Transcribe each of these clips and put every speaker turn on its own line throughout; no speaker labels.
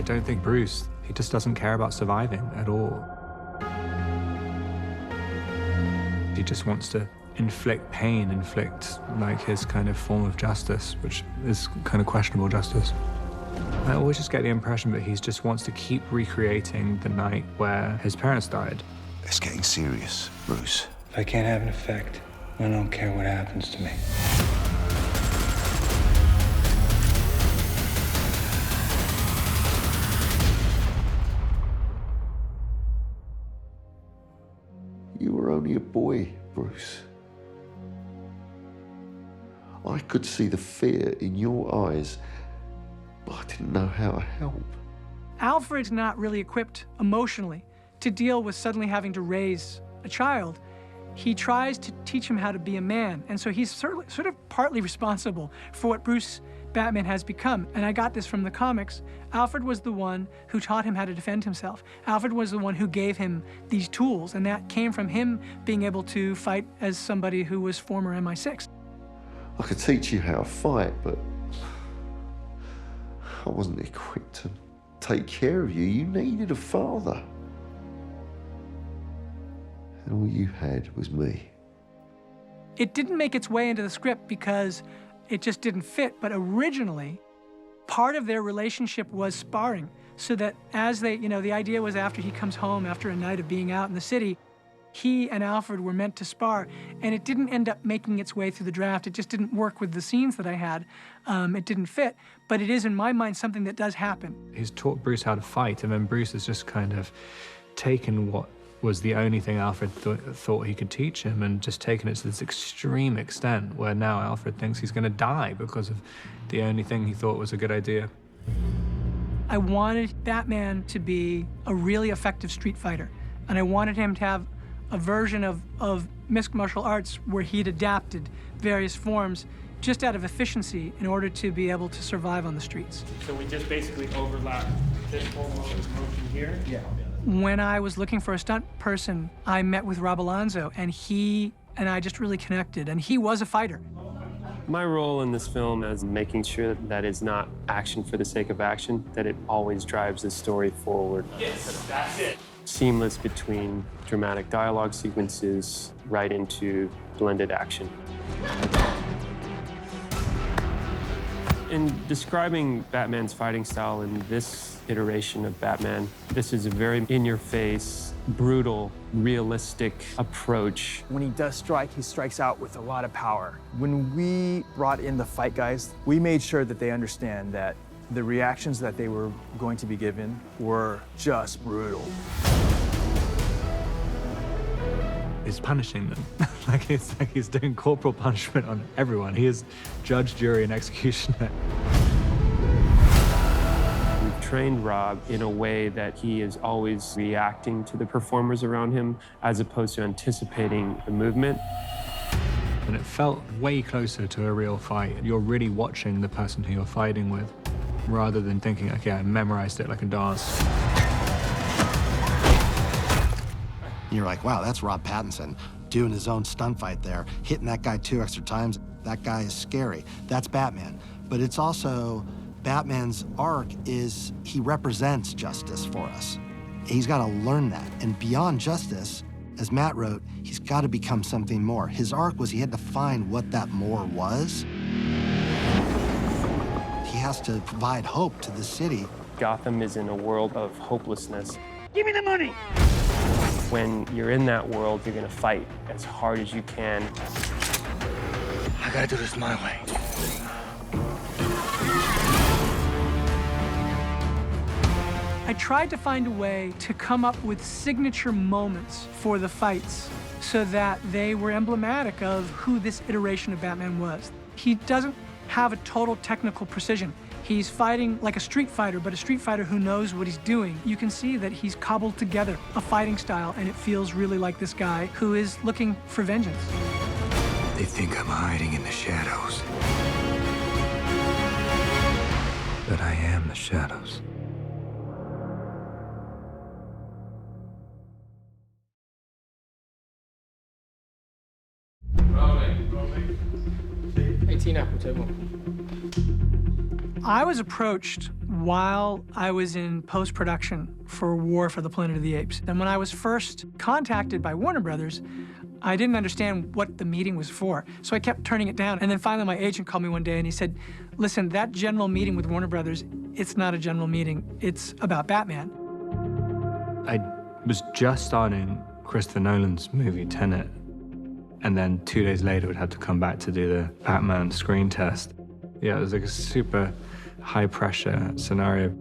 I don't think Bruce, he just doesn't care about surviving at all. He just wants to inflict pain, inflict like his kind of form of justice, which is kind of questionable justice. I always just get the impression that he just wants to keep recreating the night where his parents died.
It's getting serious, Bruce.
If I can't have an effect, I don't care what happens to me.
You were only a boy, Bruce. I could see the fear in your eyes, but I didn't know how to help.
Alfred's not really equipped emotionally to deal with suddenly having to raise a child. He tries to teach him how to be a man, and so he's sort of partly responsible for what Bruce Batman has become. And I got this from the comics. Alfred was the one who taught him how to defend himself. Alfred was the one who gave him these tools, and that came from him being able to fight as somebody who was former MI6.
I could teach you how to fight, but I wasn't equipped to take care of you. You needed a father. And all you had was me.
It didn't make its way into the script because it just didn't fit, but originally, part of their relationship was sparring, so that as they, the idea was after he comes home after a night of being out in the city, he and Alfred were meant to spar, and it didn't end up making its way through the draft. It just didn't work with the scenes that I had. It didn't fit, but it is, in my mind, something that does happen.
He's taught Bruce how to fight, and then Bruce has just kind of taken what was the only thing Alfred thought he could teach him and just taken it to this extreme extent where now Alfred thinks he's going to die because of the only thing he thought was a good idea.
I wanted Batman to be a really effective street fighter, and I wanted him to have a version of mixed martial arts where he'd adapted various forms just out of efficiency in order to be able to survive on the streets.
So we just basically overlap this whole motion here? Yeah.
When I was looking for a stunt person, I met with Rob Alonzo, and he and I just really connected, and he was a fighter.
My role in this film is making sure that it's not action for the sake of action, that it always drives the story forward. Yes, that's it. Seamless between dramatic dialogue sequences right into blended action. In describing Batman's fighting style in this iteration of Batman, this is a very in-your-face, brutal, realistic approach.
When he does strike, he strikes out with a lot of power. When we brought in the fight guys, we made sure that they understand that the reactions that they were going to be given were just brutal.
He's punishing them. like he's doing corporal punishment on everyone. He is judge, jury, and executioner.
We've trained Rob in a way that he is always reacting to the performers around him as opposed to anticipating the movement.
And it felt way closer to a real fight. You're really watching the person who you're fighting with rather than thinking, okay, I memorized it like a dance.
You're like, wow, that's Rob Pattinson doing his own stunt fight there, hitting that guy 2 extra times. That guy is scary. That's Batman. But it's also, Batman's arc is he represents justice for us. He's got to learn that. And beyond justice, as Matt wrote, he's got to become something more. His arc was he had to find what that more was. He has to provide hope to the city.
Gotham is in a world of hopelessness.
Give me the money!
When you're in that world, you're gonna fight as hard as you can.
I gotta do this my way.
I tried to find a way to come up with signature moments for the fights so that they were emblematic of who this iteration of Batman was. He doesn't have a total technical precision. He's fighting like a street fighter, but a street fighter who knows what he's doing. You can see that he's cobbled together a fighting style, and it feels really like this guy who is looking for vengeance.
They think I'm hiding in the shadows. But I am the shadows.
I was approached while I was in post-production for War for the Planet of the Apes. And when I was first contacted by Warner Brothers, I didn't understand what the meeting was for. So I kept turning it down. And then finally my agent called me one day and he said, listen, that general meeting with Warner Brothers, it's not a general meeting. It's about Batman.
I was just starting Christopher Nolan's movie, Tenet. And then 2 days later, would have to come back to do the Batman screen test. Yeah, it was like a super high-pressure scenario.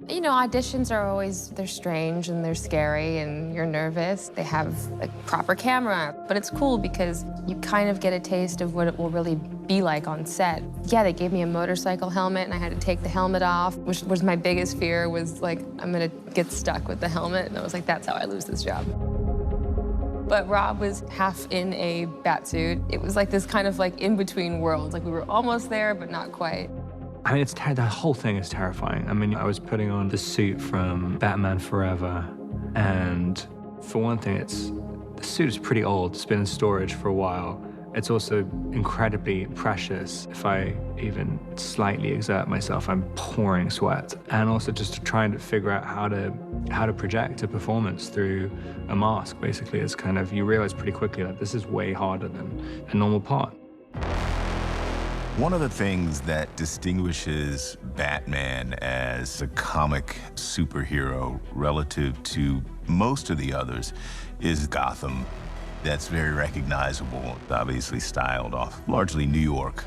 You know, auditions are always, they're strange and they're scary and you're nervous. They have a proper camera, but it's cool because you kind of get a taste of what it will really be like on set. Yeah, they gave me a motorcycle helmet and I had to take the helmet off, which was my biggest fear, was like, I'm gonna get stuck with the helmet. And I was like, that's how I lose this job. But Rob was half in a batsuit. It was like this kind of like in-between worlds. Like we were almost there, but not quite.
I mean, the whole thing is terrifying. I mean, I was putting on the suit from Batman Forever, and for one thing, the suit is pretty old. It's been in storage for a while. It's also incredibly precious. If I even slightly exert myself, I'm pouring sweat. And also just to try and figure out how to project a performance through a mask, basically. It's kind of, you realize pretty quickly that this is way harder than a normal part.
One of the things that distinguishes Batman as a comic superhero relative to most of the others is Gotham. That's very recognizable, obviously styled off largely New York.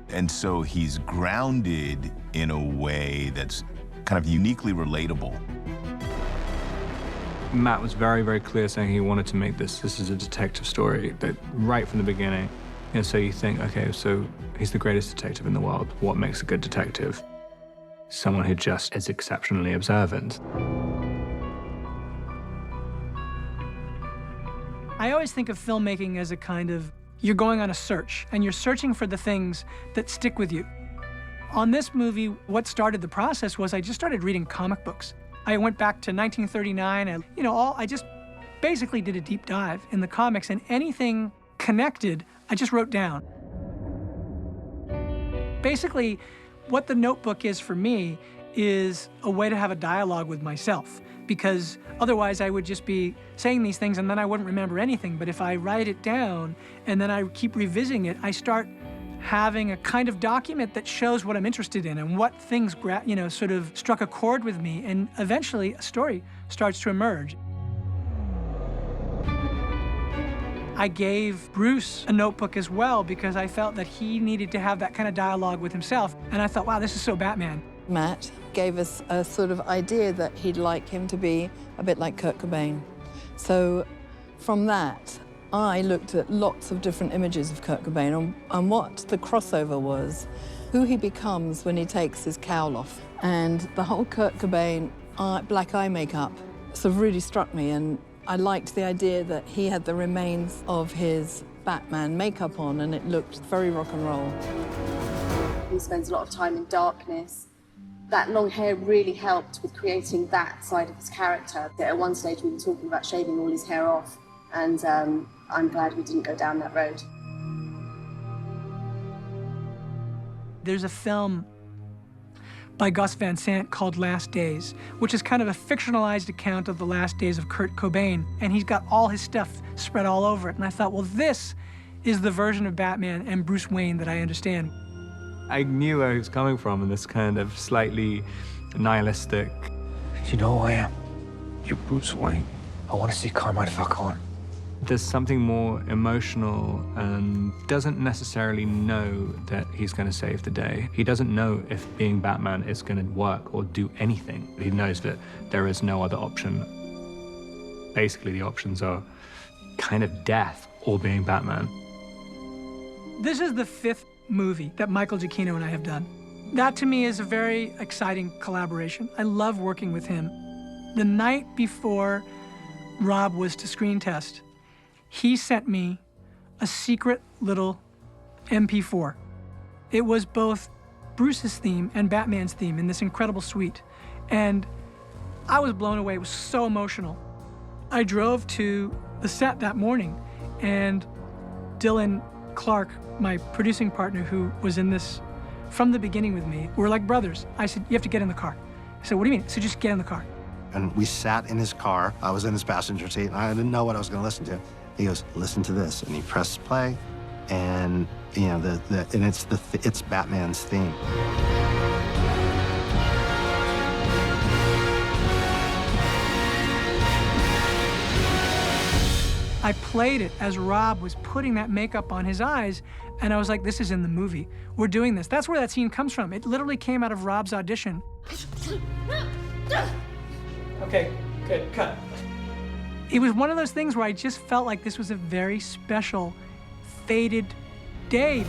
And so he's grounded in a way that's kind of uniquely relatable.
Matt was very, very clear saying he wanted to make this is a detective story, that right from the beginning. And so you think, okay, so he's the greatest detective in the world. What makes a good detective? Someone who just is exceptionally observant.
I always think of filmmaking as a kind of, you're going on a search, and you're searching for the things that stick with you. On this movie, what started the process was I just started reading comic books. I went back to 1939, and I just basically did a deep dive in the comics, and anything connected, I just wrote down. Basically, what the notebook is for me is a way to have a dialogue with myself, because otherwise I would just be saying these things and then I wouldn't remember anything. But if I write it down and then I keep revisiting it, I start having a kind of document that shows what I'm interested in and what things sort of struck a chord with me, and eventually a story starts to emerge. I gave Bruce a notebook as well because I felt that he needed to have that kind of dialogue with himself. And I thought, wow, this is so Batman.
Matt gave us a sort of idea that he'd like him to be a bit like Kurt Cobain. So from that, I looked at lots of different images of Kurt Cobain and what the crossover was, who he becomes when he takes his cowl off. And the whole Kurt Cobain black eye makeup sort of really struck me, and I liked the idea that he had the remains of his Batman makeup on, and it looked very rock and roll.
He spends a lot of time in darkness. That long hair really helped with creating that side of his character. At one stage, we were talking about shaving all his hair off, and I'm glad we didn't go down that road.
There's a film by Gus Van Sant called Last Days, which is kind of a fictionalized account of the last days of Kurt Cobain, and he's got all his stuff spread all over it. And I thought, well, this is the version of Batman and Bruce Wayne that I understand.
I knew where he was coming from in this kind of slightly nihilistic.
You know who I am? You're Bruce Wayne. I want to see Carmine Falcone.
There's something more emotional, and doesn't necessarily know that he's going to save the day. He doesn't know if being Batman is going to work or do anything. He knows that there is no other option. Basically, the options are kind of death or being Batman.
This is the 5th movie that Michael Giacchino and I have done. That, to me, is a very exciting collaboration. I love working with him. The night before Rob was to screen test, he sent me a secret little MP4. It was both Bruce's theme and Batman's theme in this incredible suite. And I was blown away. It was so emotional. I drove to the set that morning, and Dylan Clark, my producing partner who was in this from the beginning with me, we're like brothers. I said, you have to get in the car. He said, what do you mean? I said, just get in the car.
And we sat in his car. I was in his passenger seat, and I didn't know what I was going to listen to. He goes, listen to this. And he presses play, and, you know, it's Batman's theme.
I played it as Rob was putting that makeup on his eyes, and I was like, this is in the movie. We're doing this. That's where that scene comes from. It literally came out of Rob's audition. Okay, good, cut. It was one of those things where I just felt like this was a very special, fated day.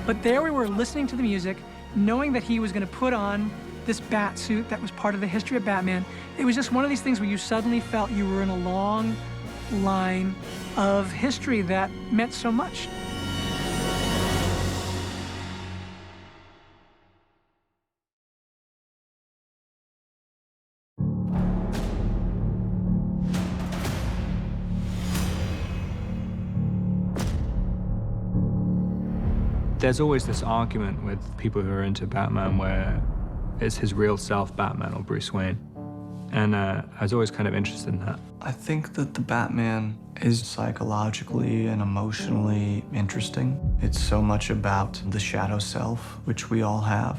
But there we were listening to the music, knowing that he was gonna put on this bat suit that was part of the history of Batman. It was just one of these things where you suddenly felt you were in a long line of history that meant so much.
There's always this argument with people who are into Batman where it's his real self, Batman, or Bruce Wayne. And I was always kind of interested in that.
I think that the Batman is psychologically and emotionally interesting. It's so much about the shadow self, which we all have.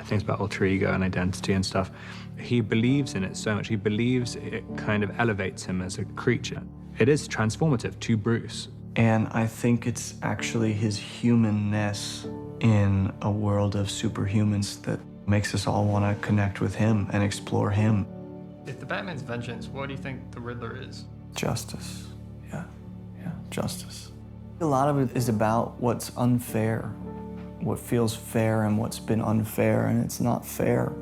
Things about alter ego and identity and stuff. He believes in it so much. He believes it kind of elevates him as a creature. It is transformative to Bruce.
And I think it's actually his humanness in a world of superhumans that makes us all want to connect with him and explore him.
If the Batman's vengeance, what do you think the Riddler is?
Justice. Yeah, justice. A lot of it is about what's unfair, what feels fair and what's been unfair, and it's not fair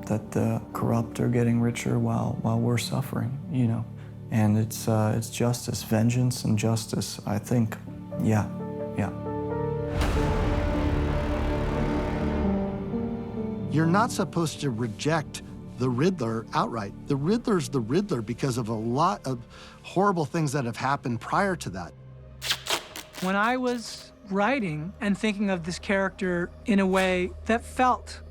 that the corrupt are getting richer while we're suffering, you know. And it's justice, vengeance and justice, I think. Yeah.
You're not supposed to reject the Riddler outright. The Riddler's the Riddler because of a lot of horrible things that have happened prior to that.
When I was writing and thinking of this character in a way that felt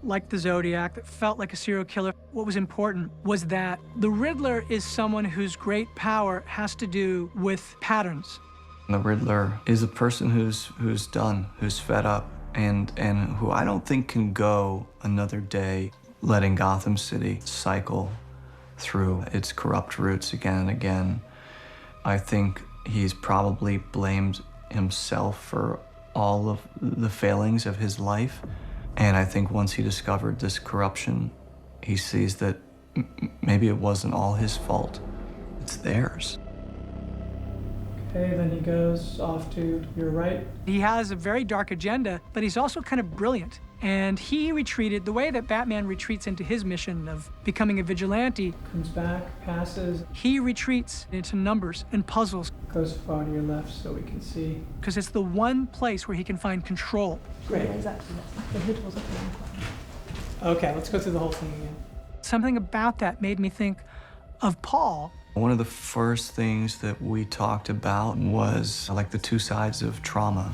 like the Zodiac, that felt like a serial killer, what was important was that the Riddler is someone whose great power has to do with patterns.
The Riddler is a person who's done, who's fed up, and who I don't think can go another day letting Gotham City cycle through its corrupt roots again and again. I think he's probably blamed himself for all of the failings of his life. And I think once he discovered this corruption, he sees that maybe it wasn't all his fault. It's theirs.
Okay, then he goes off to your right. He has a very dark agenda, but he's also kind of brilliant. And he retreated the way that Batman retreats into his mission of becoming a vigilante. Comes back, passes. He retreats into numbers and puzzles. Goes far to your left so we can see. Because it's the one place where he can find control. Great. Exactly. Okay, let's go through the whole thing again. Something about that made me think of Paul.
One of the first things that we talked about was like the two sides of trauma.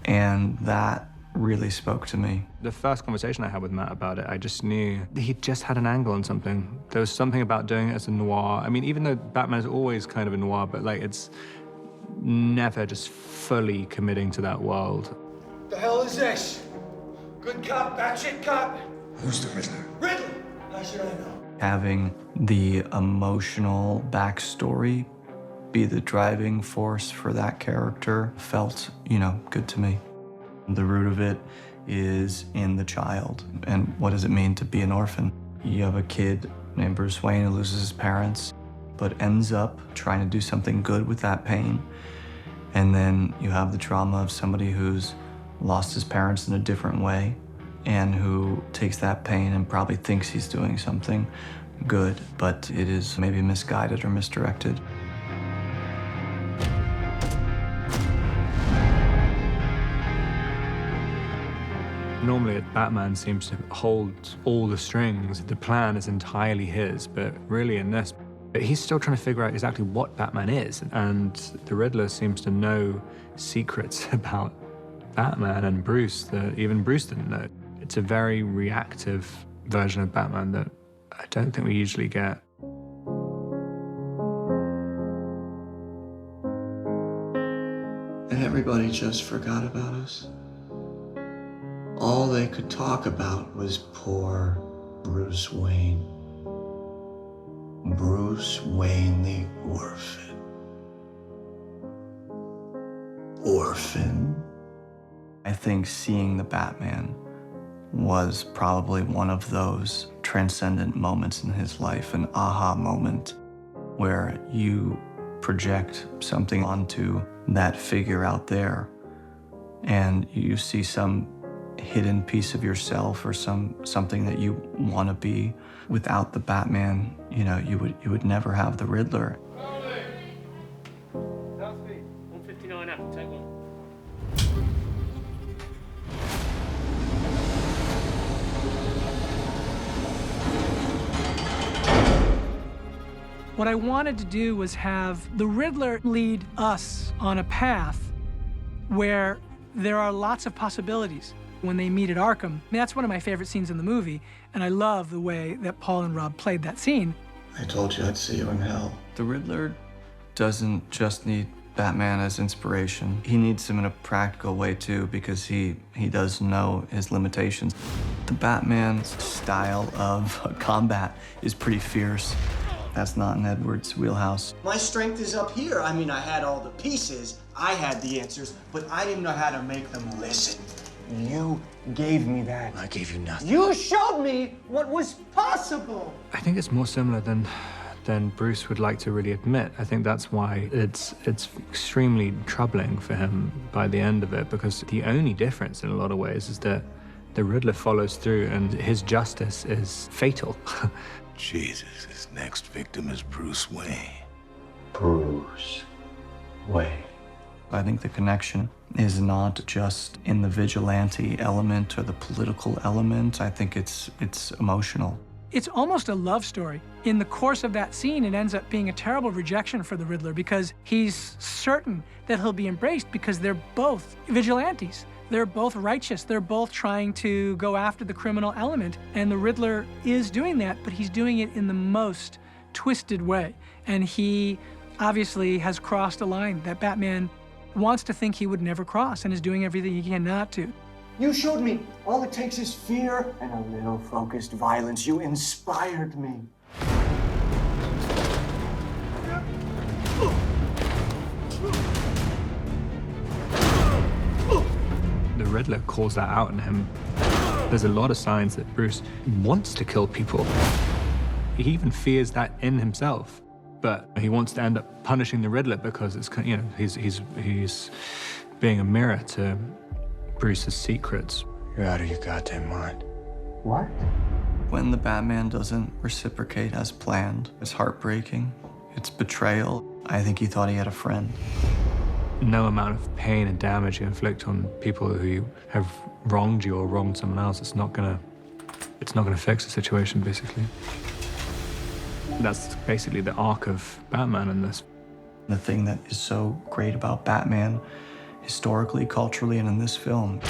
And that really spoke to me.
The first conversation I had with Matt about it, I just knew he just had an angle on something. There was something about doing it as a noir. I mean, even though Batman is always kind of a noir, but like it's never just fully committing to that world.
The hell is this? Good cop, bad shit cop?
Who's the Riddler?
Riddler! How should I know?
Having the emotional backstory be the driving force for that character felt, good to me. The root of it is in the child. And what does it mean to be an orphan? You have a kid named Bruce Wayne who loses his parents, but ends up trying to do something good with that pain. And then you have the trauma of somebody who's lost his parents in a different way and who takes that pain and probably thinks he's doing something good, but it is maybe misguided or misdirected.
Normally, Batman seems to hold all the strings. The plan is entirely his, but really in this, he's still trying to figure out exactly what Batman is. And the Riddler seems to know secrets about Batman and Bruce that even Bruce didn't know. It's a very reactive version of Batman that I don't think we usually get.
And everybody just forgot about us. All they could talk about was poor Bruce Wayne. Bruce Wayne the orphan. Orphan?
I think seeing the Batman was probably one of those transcendent moments in his life, an aha moment where you project something onto that figure out there and you see some hidden piece of yourself or something that you want to be. Without the Batman, you know, you would never have the Riddler.
What I wanted to do was have the Riddler lead us on a path where there are lots of possibilities. When they meet at Arkham, that's one of my favorite scenes in the movie, and I love the way that Paul and Rob played that scene.
I told you I'd see you in hell.
The Riddler doesn't just need Batman as inspiration. He needs him in a practical way too, because he does know his limitations. The Batman's style of combat is pretty fierce. That's not in Edward's wheelhouse.
My strength is up here. I mean, I had all the pieces, I had the answers, but I didn't know how to make them listen. You gave me that.
I gave you nothing.
You showed me what was possible.
I think it's more similar than Bruce would like to really admit. I think that's why it's extremely troubling for him by the end of it, because the only difference in a lot of ways is that the Riddler follows through and his justice is fatal.
Jesus, his next victim is Bruce Wayne.
Bruce Wayne.
I think the connection is not just in the vigilante element or the political element. I think it's emotional.
It's almost a love story. In the course of that scene, it ends up being a terrible rejection for the Riddler because he's certain that he'll be embraced because they're both vigilantes. They're both righteous. They're both trying to go after the criminal element. And the Riddler is doing that, but he's doing it in the most twisted way. And he obviously has crossed a line that Batman wants to think he would never cross and is doing everything he can not to.
You showed me all it takes is fear and a little focused violence. You inspired me.
The Riddler calls that out in him. There's a lot of signs that Bruce wants to kill people. He even fears that in himself, but he wants to end up punishing the Riddler because it's, you know, he's being a mirror to Bruce's secrets.
You're out of your goddamn mind.
What?
When the Batman doesn't reciprocate as planned, it's heartbreaking. It's betrayal. I think he thought he had a friend.
No amount of pain and damage you inflict on people who have wronged you or wronged someone else, it's not gonna fix the situation, basically. That's basically the arc of Batman in this.
The thing that is so great about Batman, historically, culturally, and in this film,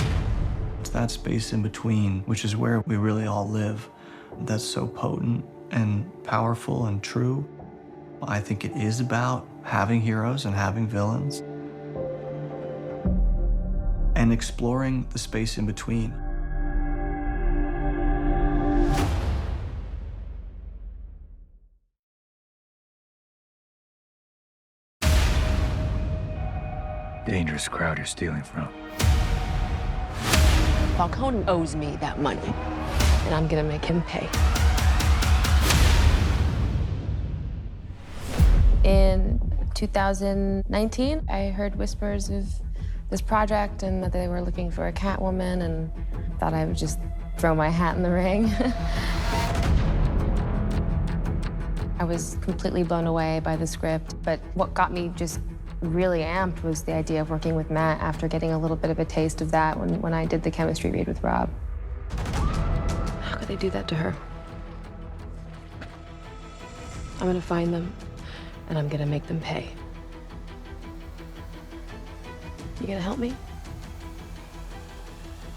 it's that space in between, which is where we really all live. That's so potent and powerful and true. I think it is about having heroes and having villains and exploring the space in between.
Dangerous crowd you're stealing from.
Falcone owes me that money, and I'm gonna make him pay.
In 2019, I heard whispers of this project and that they were looking for a Catwoman, and thought I would just throw my hat in the ring. I was completely blown away by the script, but what got me just really amped was the idea of working with Matt after getting a little bit of a taste of that when I did the chemistry read with Rob.
How could they do that to her? I'm gonna find them, and I'm gonna make them pay. You gonna help me?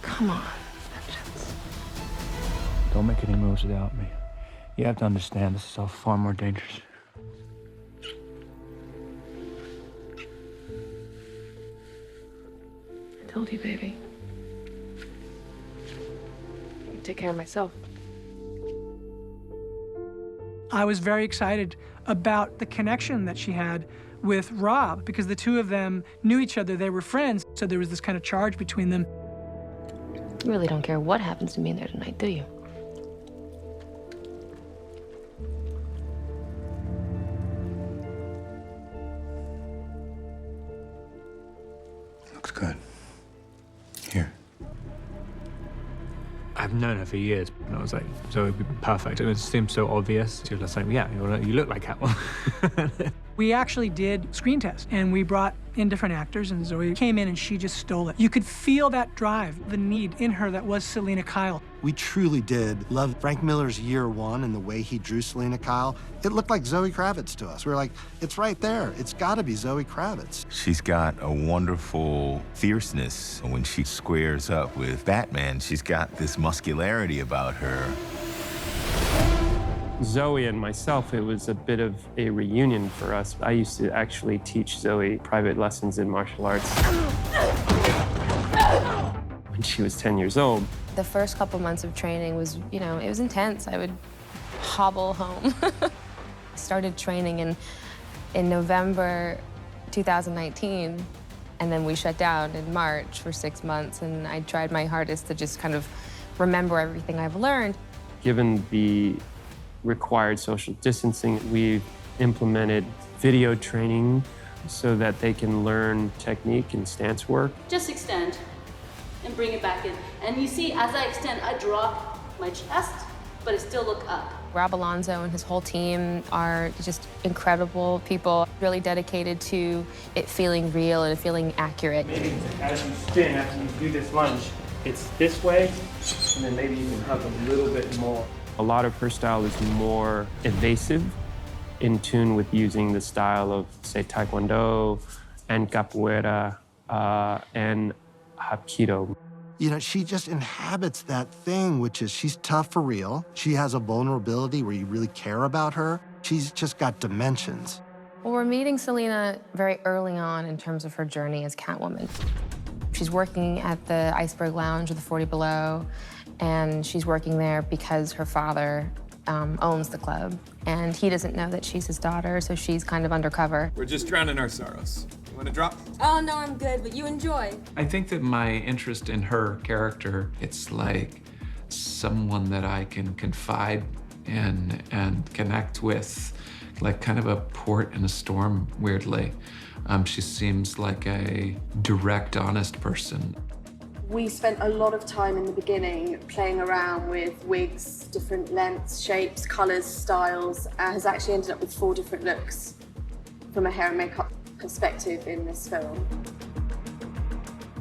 Come on, vengeance.
Don't make any moves without me. You have to understand, this is all far more dangerous.
I told you, baby. I can take care of myself.
I was very excited about the connection that she had with Rob, because the two of them knew each other, they were friends, so there was this kind of charge between them.
You really don't care what happens to me there tonight, do you?
Looks good. Here.
I've known her for years, and I was like, Zoe would be perfect. And it seemed so obvious. She was just like, yeah, you look like Catwoman.
We actually did screen tests, and we brought in different actors, and Zoe came in and she just stole it. You could feel that drive, the need in her that was Selina Kyle.
We truly did love Frank Miller's Year One and the way he drew Selina Kyle. It looked like Zoë Kravitz to us. We were like, it's right there. It's got to be Zoë Kravitz.
She's got a wonderful fierceness when she squares up with Batman. She's got this muscularity about her.
Zoe and myself, it was a bit of a reunion for us. I used to actually teach Zoe private lessons in martial arts when she was 10 years old.
The first couple months of training was, it was intense. I would hobble home. I started training in November 2019, and then we shut down in March for 6 months, and I tried my hardest to just kind of remember everything I've learned.
Given the required social distancing, we've implemented video training so that they can learn technique and stance work.
Just extend and bring it back in. And you see, as I extend, I drop my chest, but I still look up.
Rob Alonzo and his whole team are just incredible people, really dedicated to it feeling real and feeling accurate.
Maybe as you spin, after you do this lunge, it's this way, and then maybe you can hug a little bit more. A lot of her style is more evasive, in tune with using the style of, say, Taekwondo and Capoeira and Hapkido.
She just inhabits that thing, which is she's tough for real. She has a vulnerability where you really care about her. She's just got dimensions.
Well, we're meeting Selina very early on in terms of her journey as Catwoman. She's working at the Iceberg Lounge or the 40 Below, and she's working there because her father owns the club, and he doesn't know that she's his daughter, so she's kind of undercover.
We're just drowning our sorrows. You want to drop?
Oh, no, I'm good, but you enjoy.
I think that my interest in her character, it's like someone that I can confide in and connect with, like kind of a port in a storm, weirdly. She seems like a direct, honest person.
We spent a lot of time in the beginning playing around with wigs, different lengths, shapes, colours, styles, and has actually ended up with 4 different looks from a hair and makeup perspective in this film.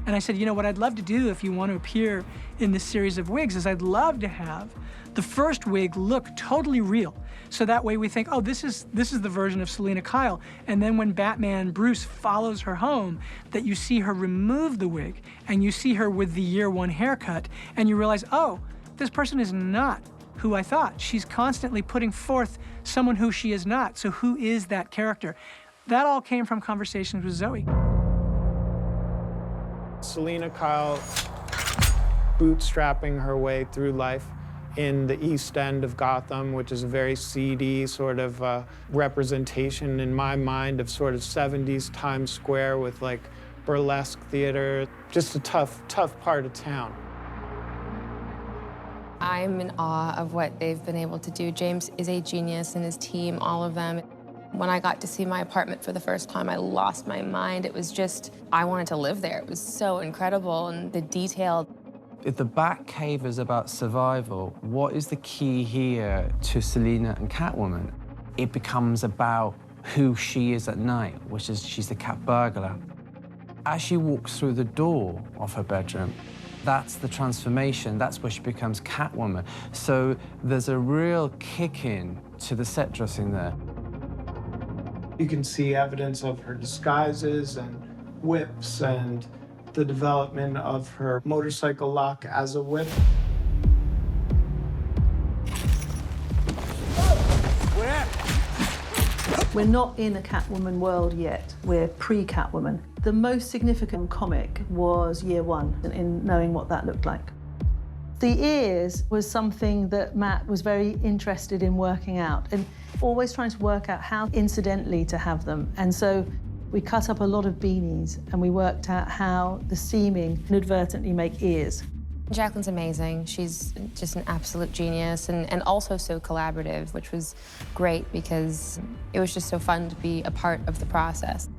And I said, what I'd love to do if you want to appear in this series of wigs is I'd love to have the first wig look totally real. So that way we think, oh, this is the version of Selina Kyle. And then when Batman Bruce follows her home, that you see her remove the wig and you see her with the Year One haircut and you realize, oh, this person is not who I thought. She's constantly putting forth someone who she is not. So who is that character? That all came from conversations with Zoe.
Selina Kyle bootstrapping her way through life in the East End of Gotham, which is a very seedy sort of representation in my mind of sort of 70s Times Square with like burlesque theater. Just a tough part of town.
I'm in awe of what they've been able to do. James is a genius and his team, all of them. When I got to see my apartment for the first time, I lost my mind. It was just, I wanted to live there. It was so incredible, and the detail.
If the Batcave is about survival, what is the key here to Selina and Catwoman? It becomes about who she is at night, which is she's the cat burglar. As she walks through the door of her bedroom, that's the transformation. That's where she becomes Catwoman. So there's a real kick-in to the set dressing there.
You can see evidence of her disguises and whips and the development of her motorcycle lock as a whip.
We're not in a Catwoman world yet. We're pre-Catwoman. The most significant comic was year one in knowing what that looked like. The ears was something that Matt was very interested in working out and always trying to work out how incidentally to have them. And so we cut up a lot of beanies and we worked out how the seaming inadvertently make ears.
Jacqueline's amazing. She's just an absolute genius and also so collaborative, which was great because it was just so fun to be a part of the process.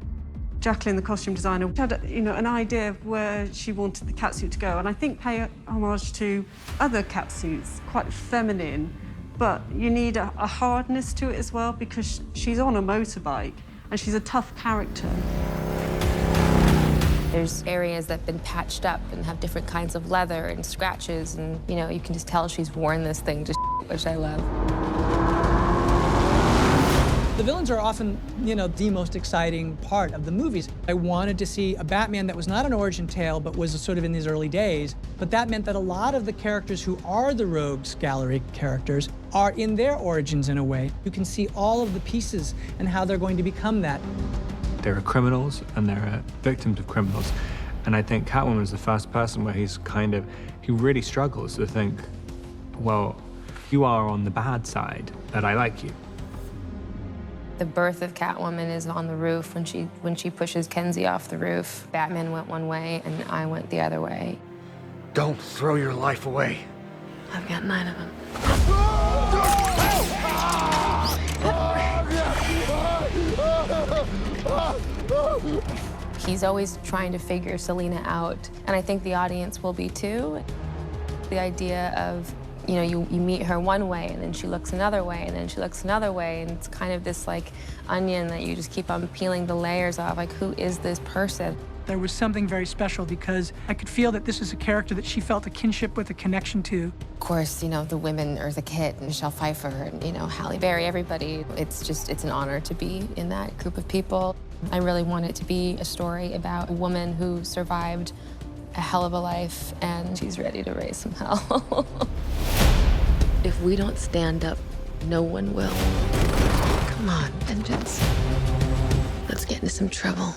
Jacqueline, the costume designer, had an idea of where she wanted the catsuit to go, and I think pay homage to other catsuits, quite feminine, but you need a hardness to it as well because she's on a motorbike and she's a tough character.
There's areas that have been patched up and have different kinds of leather and scratches, and you can just tell she's worn this thing to which I love.
The villains are often, the most exciting part of the movies. I wanted to see a Batman that was not an origin tale, but was sort of in these early days. But that meant that a lot of the characters who are the rogues gallery characters are in their origins in a way. You can see all of the pieces and how they're going to become that.
There are criminals and there are victims of criminals. And I think Catwoman is the first person where he really struggles to think, well, you are on the bad side, that I like you.
The birth of Catwoman is on the roof when she pushes Kenzie off the roof. Batman went one way and I went the other way.
Don't throw your life away.
I've got 9 of them. He's always trying to figure Selina out, and I think the audience will be too. The idea of, you meet her one way, and then she looks another way, and then she looks another way, and it's kind of this, onion that you just keep on peeling the layers off, who is this person?
There was something very special because I could feel that this was a character that she felt a kinship with, a connection to.
Of course, the women, Eartha Kitt, and Michelle Pfeiffer, and, Halle Berry, everybody. It's an honor to be in that group of people. I really want it to be a story about a woman who survived a hell of a life, and she's ready to raise some hell.
If we don't stand up, no one will. Come on, vengeance. Let's get into some trouble.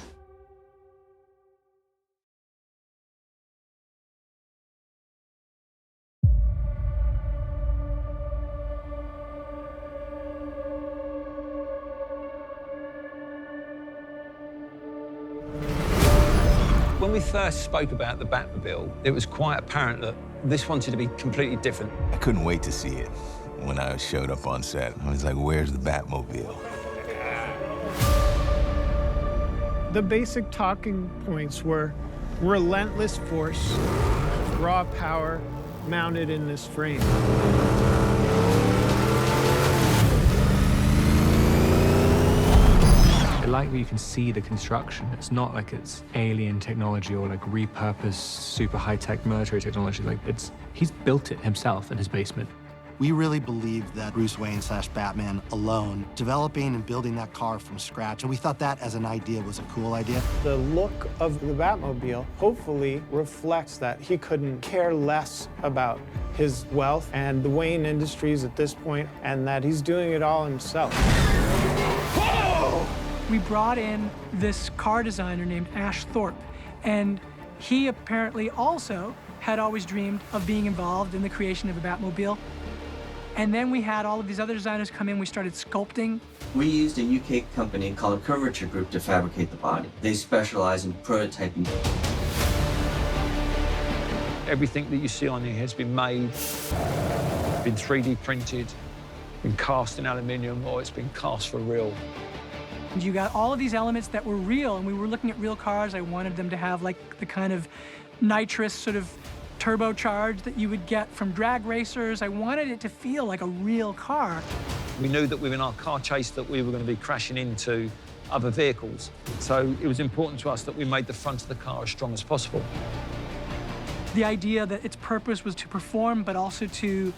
When we first spoke about the Batmobile, it was quite apparent that this wanted to be completely different.
I couldn't wait to see it when I showed up on set. I was like, where's the Batmobile?
The basic talking points were relentless force, raw power mounted in this frame.
I like that you can see the construction. It's not like it's alien technology or repurposed super high-tech military technology. He's built it himself in his basement.
We really believed that Bruce Wayne / Batman alone, developing and building that car from scratch, and we thought that as an idea was a cool idea.
The look of the Batmobile hopefully reflects that he couldn't care less about his wealth and the Wayne Industries at this point, and that he's doing it all himself.
We brought in this car designer named Ash Thorpe, and he apparently also had always dreamed of being involved in the creation of a Batmobile. And then we had all of these other designers come in, we started sculpting.
We used a UK company called Curvature Group to fabricate the body. They specialize in prototyping.
Everything that you see on here has been made, been 3D printed, been cast in aluminium, or it's been cast for real.
And you got all of these elements that were real, and we were looking at real cars. I wanted them to have the kind of nitrous sort of turbocharged that you would get from drag racers. I wanted it to feel like a real car.
We knew that within our car chase that we were going to be crashing into other vehicles. So it was important to us that we made the front of the car as strong as possible.
The idea that its purpose was to perform, but also to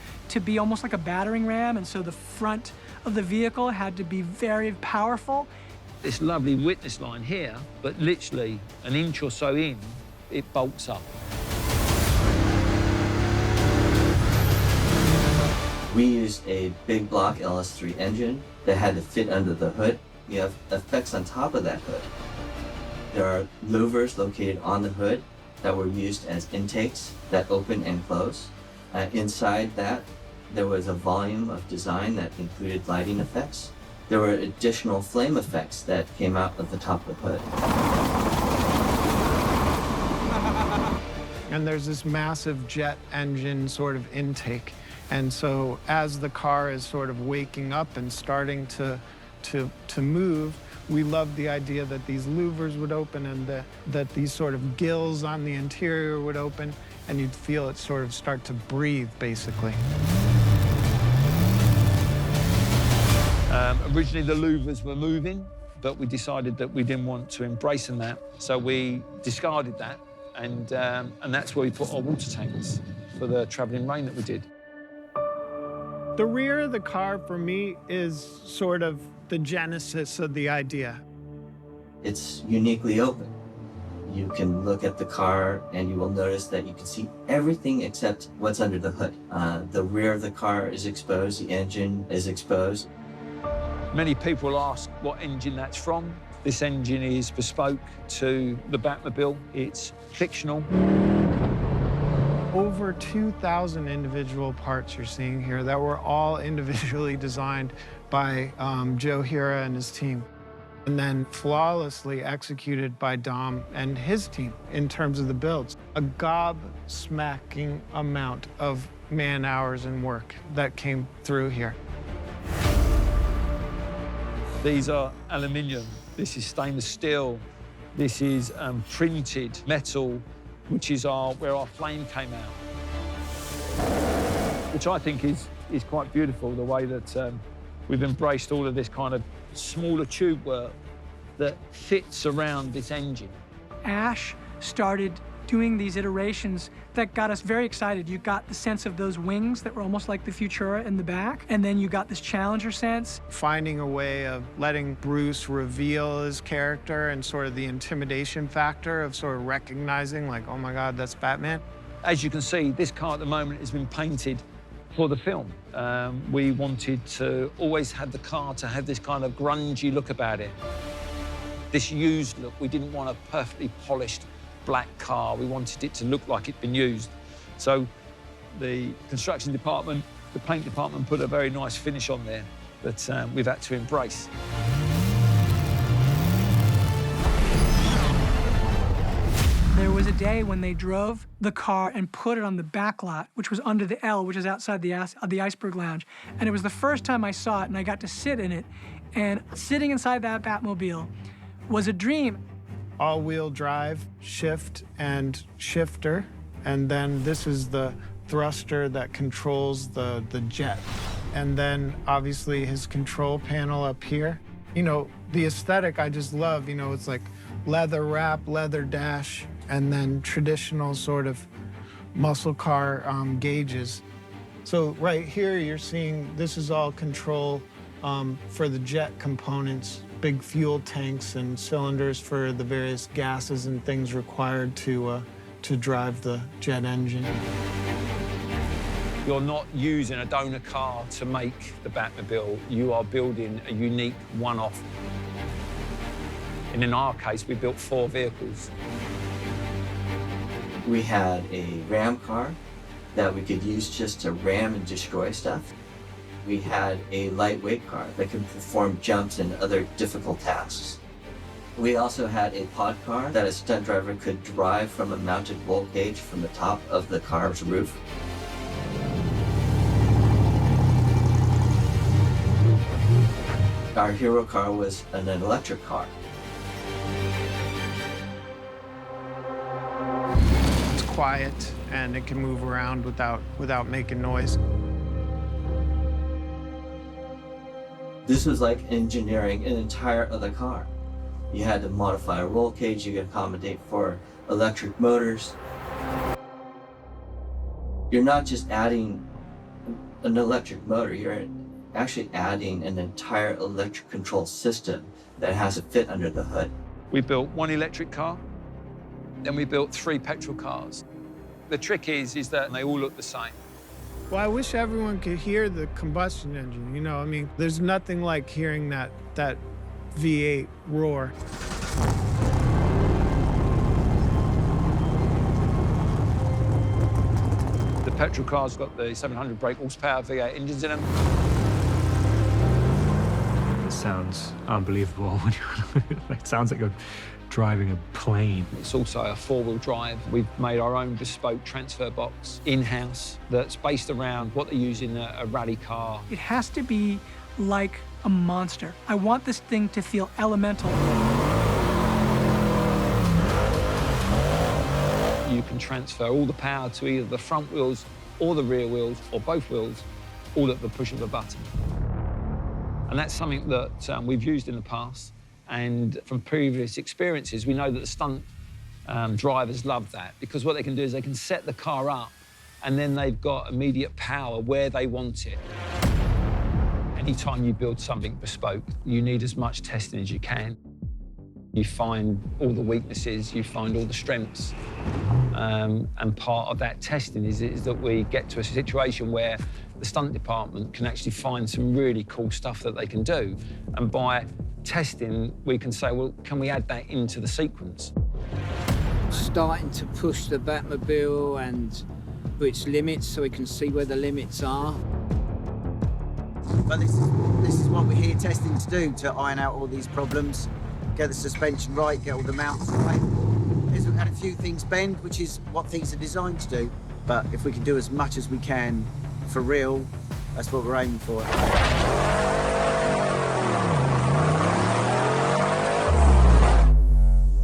be almost like a battering ram, and so the front of the vehicle had to be very powerful.
This lovely witness line here, but literally an inch or so in, it bolts up.
We used a big block LS3 engine that had to fit under the hood. You have effects on top of that hood. There are louvers located on the hood that were used as intakes that open and close. Inside that, there was a volume of design that included lighting effects. There were additional flame effects that came out of the top of the hood.
And there's this massive jet engine sort of intake. And so as the car is sort of waking up and starting to move, we loved the idea that these louvers would open and that these sort of gills on the interior would open, and you'd feel it sort of start to breathe, basically.
Originally, the louvers were moving, but we decided that we didn't want to embrace in that, so we discarded that, and that's where we put our water tanks for the travelling rain that we did.
The rear of the car, for me, is sort of the genesis of the idea.
It's uniquely open. You can look at the car and you will notice that you can see everything except what's under the hood. The rear of the car is exposed, the engine is exposed.
Many people ask what engine that's from. This engine is bespoke to the Batmobile. It's fictional.
Over 2,000 individual parts you're seeing here that were all individually designed by Joe Hira and his team, and then flawlessly executed by Dom and his team in terms of the builds. A gobsmacking amount of man-hours and work that came through here.
These are aluminium. This is stainless steel. This is printed metal, which is where our flame came out, which I think is quite beautiful, the way that we've embraced all of this kind of smaller tube work that fits around this engine.
Ash started doing these iterations that got us very excited. You got the sense of those wings that were almost like the Futura in the back, and then you got this Challenger sense.
Finding a way of letting Bruce reveal his character and sort of the intimidation factor of sort of recognizing, like, oh my God, that's Batman.
As you can see, this car at the moment has been painted for the film. We wanted to always have the car to have this kind of grungy look about it. This used look, we didn't want a perfectly polished black car. We wanted it to look like it'd been used. So the construction department, the paint department put a very nice finish on there that we've had to embrace.
There was a day when they drove the car and put it on the back lot, which was under the L, which is outside the Iceberg Lounge. And it was the first time I saw it, and I got to sit in it. And sitting inside that Batmobile was a dream.
All-wheel drive, shift and shifter, and then this is the thruster that controls the jet. And then obviously his control panel up here. You know, the aesthetic I just love, you know, it's like leather wrap, leather dash, and then traditional sort of muscle car gauges. So right here you're seeing this is all control for the jet components. Big fuel tanks and cylinders for the various gases and things required to drive the jet engine.
You're not using a donor car to make the Batmobile. You are building a unique one-off. And in our case, we built 4 vehicles.
We had a ram car that we could use just to ram and destroy stuff. We had a lightweight car that could perform jumps and other difficult tasks. We also had a pod car that a stunt driver could drive from a mounted roll cage from the top of the car's roof. Our hero car was an electric car.
It's quiet and it can move around without making noise.
This was like engineering an entire other car. You had to modify a roll cage, you could accommodate for electric motors. You're not just adding an electric motor, you're actually adding an entire electric control system that has to fit under the hood.
We built 1 electric car, then we built 3 petrol cars. The trick is that they all look the same.
Well, I wish everyone could hear the combustion engine, you know, I mean, there's nothing like hearing that V8 roar.
The petrol car's got the 700 brake horsepower V8 engines in them.
It sounds unbelievable. It sounds like you're driving a plane.
It's also a four-wheel drive. We've made our own bespoke transfer box in-house that's based around what they use in a rally car.
It has to be like a monster. I want this thing to feel elemental.
You can transfer all the power to either the front wheels or the rear wheels or both wheels, all at the push of a button. And that's something that we've used in the past. And from previous experiences, we know that the stunt drivers love that, because what they can do is they can set the car up and then they've got immediate power where they want it. Anytime you build something bespoke, you need as much testing as you can. You find all the weaknesses, you find all the strengths. And part of that testing is that we get to a situation where the stunt department can actually find some really cool stuff that they can do. And by testing, we can say, well, can we add that into the sequence?
Starting to push the Batmobile and to its limits so we can see where the limits are.
But this is what we're here testing to do, to iron out all these problems, get the suspension right, get all the mounts right. We've had a few things bend, which is what things are designed to do. But if we can do as much as we can for real, that's what we're aiming for.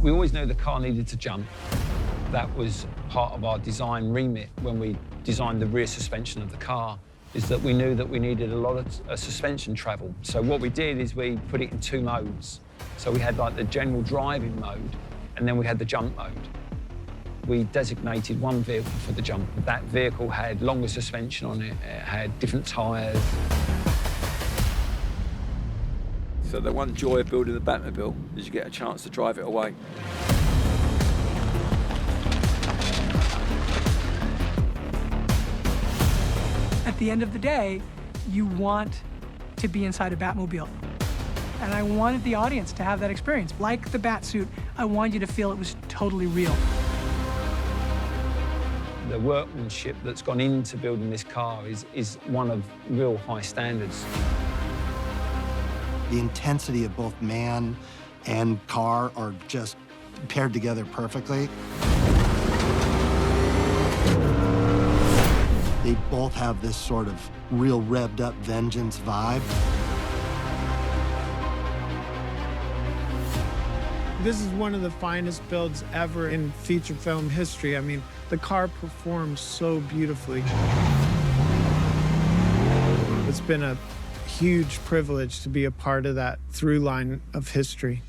We always knew the car needed to jump. That was part of our design remit when we designed the rear suspension of the car, is that we knew that we needed a lot of suspension travel. So what we did is we put it in two modes. So we had like the general driving mode, and then we had the jump mode. We designated one vehicle for the jump. That vehicle had longer suspension on it, it had different tyres. So the one joy of building the Batmobile is you get a chance to drive it away.
At the end of the day, you want to be inside a Batmobile. And I wanted the audience to have that experience. Like the Batsuit, I wanted you to feel it was totally real.
The workmanship that's gone into building this car is one of real high standards.
The intensity of both man and car are just paired together perfectly. They both have this sort of real revved up vengeance vibe.
This is one of the finest builds ever in feature film history. I mean, the car performs so beautifully. It's been a huge privilege to be a part of that through line of history.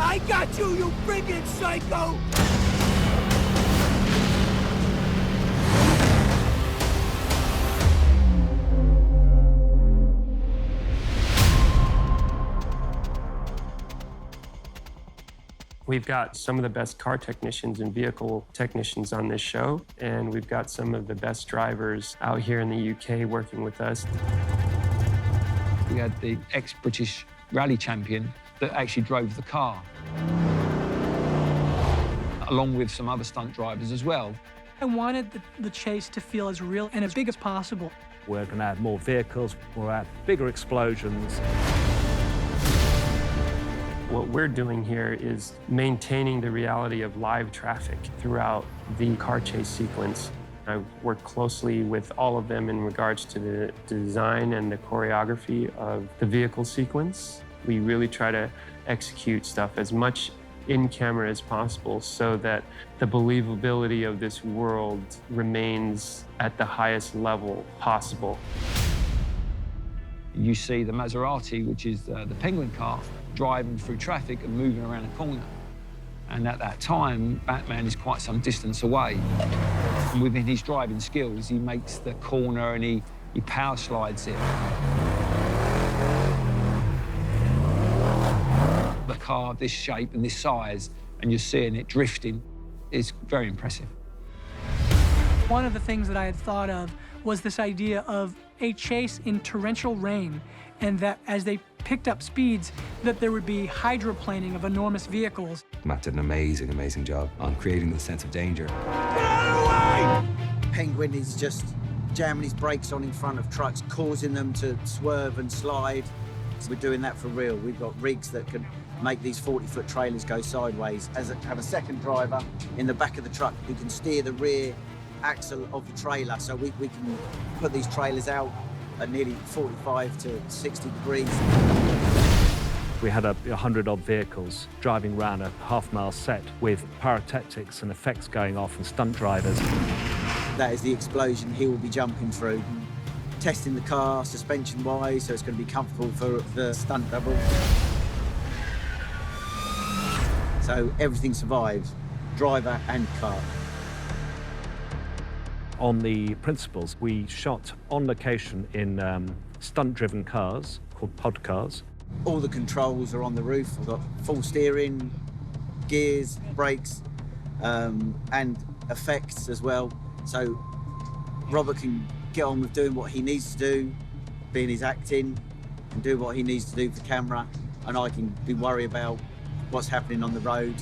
I got you, you freaking psycho!
We've got some of the best car technicians and vehicle technicians on this show, and we've got some of the best drivers out here in the UK working with us.
We had the ex-British rally champion that actually drove the car, along with some other stunt drivers as well.
I wanted the chase to feel as real and as big as possible.
We're going to add more vehicles, we'll add bigger explosions.
What we're doing here is maintaining the reality of live traffic throughout the car chase sequence. I work closely with all of them in regards to the design and the choreography of the vehicle sequence. We really try to execute stuff as much in camera as possible so that the believability of this world remains at the highest level possible.
You see the Maserati, which is the Penguin car, driving through traffic and moving around a corner. And at that time, Batman is quite some distance away. And within his driving skills, he makes the corner and he power slides it. The car of this shape and this size, and you're seeing it drifting, is very impressive.
One of the things that I had thought of was this idea of a chase in torrential rain, and that as they picked up speeds, that there would be hydroplaning of enormous vehicles.
Matt did an amazing, amazing job on creating the sense of danger.
Penguin is just jamming his brakes on in front of trucks, causing them to swerve and slide. We're doing that for real. We've got rigs that can make these 40-foot trailers go sideways. Have a second driver in the back of the truck who can steer the rear axle of the trailer, so we can put these trailers out at nearly 45 to 60 degrees.
We had 100-odd vehicles driving around a half-mile set with pyrotechnics and effects going off and stunt drivers.
That is the explosion he will be jumping through. Testing the car suspension-wise, so it's going to be comfortable for the stunt double. So everything survives, driver and car.
On the principles, we shot on location in stunt-driven cars called pod cars.
All the controls are on the roof. We've got full steering, gears, brakes, and effects as well. So Robert can get on with doing what he needs to do, being his acting, and do what he needs to do for camera, and I can be worried about what's happening on the road.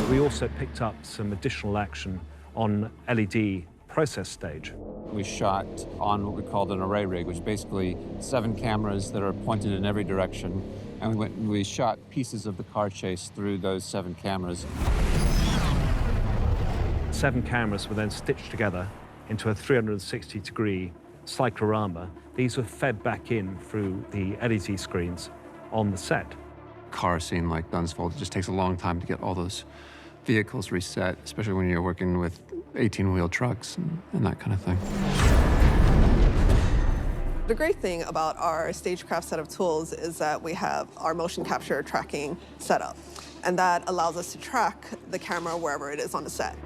We also picked up some additional action on LED process stage.
We shot on what we called an array rig, which is basically 7 cameras that are pointed in every direction, and we shot pieces of the car chase through those 7 cameras.
7 cameras were then stitched together into a 360-degree cyclorama. These were fed back in through the LED screens on the set.
Car scene like Dunsfold, it just takes a long time to get all those vehicles reset, especially when you're working with 18-wheel trucks and that kind of thing.
The great thing about our stagecraft set of tools is that we have our motion capture tracking set up, and that allows us to track the camera wherever it is on the set.